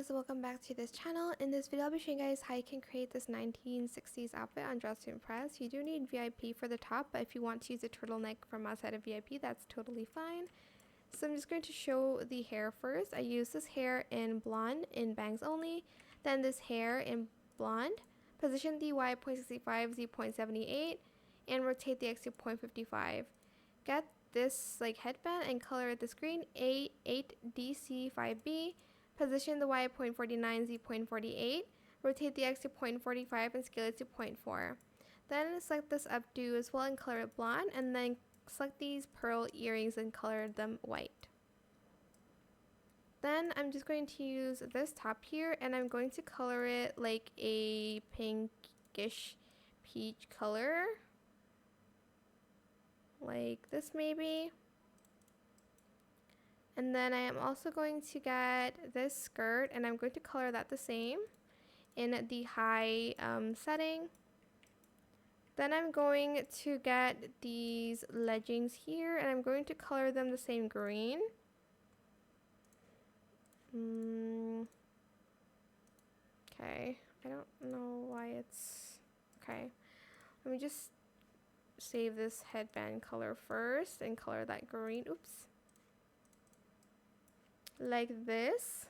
guys, welcome back to this channel. In this video I'll be showing you guys how you can create this 1960s outfit on Dress to Impress. You do need VIP for the top, but if you want to use a turtleneck from outside of VIP, that's totally fine. So I'm just going to show the hair first. I use this hair in blonde in bangs only, then this hair in blonde. Position the Y at 0.65, Z 0.78, and rotate the X to 0.55. Get this headband and color it this green A8DC5B. Position the Y at 0.49, Z 0.48. Rotate the X to 0.45 and scale it to 0.4. Then select this updo as well and color it blonde, and then select these pearl earrings and color them white. Then I'm just going to use this top here and I'm going to color it like a pinkish peach color. Like this maybe. And then I am also going to get this skirt and I'm going to color that the same in the high setting. Then I'm going to get these leggings here and I'm going to color them the same green. Okay, I don't know why it's... Okay, let me just save this headband color first and color that green. Oops. Like this.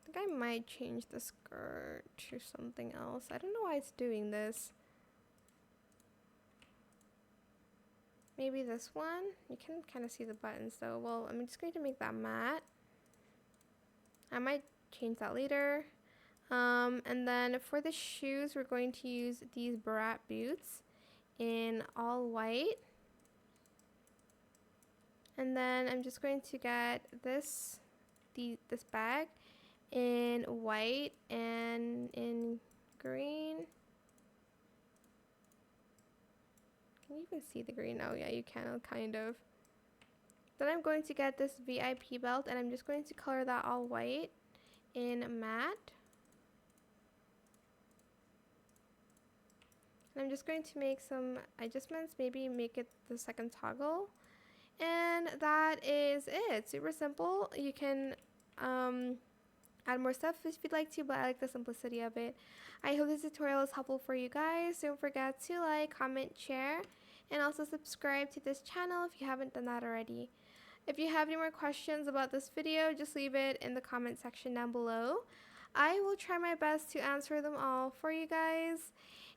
I think I might change the skirt to something else. I don't know why it's doing this. Maybe this one. You can kind of see the buttons though. Well, I'm just going to make that matte. I might change that later. And then for the shoes, we're going to use these Barat boots in all white. And then I'm just going to get this bag in white and in green. Can you even see the green? Oh yeah, you can, kind of. Then I'm going to get this VIP belt and I'm just going to color that all white in matte. And I'm just going to make some adjustments, maybe make it the second toggle. And that is it. Super simple. You can add more stuff if you'd like to, but I like the simplicity of it. I hope this tutorial is helpful for you guys. Don't forget to like, comment, share, and also subscribe to this channel if you haven't done that already. If you have any more questions about this video, just leave it in the comment section down below. I will try my best to answer them all for you guys.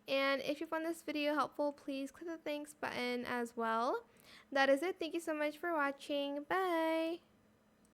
And if you found this video helpful, please click the thanks button as well. That is it. Thank you so much for watching. Bye!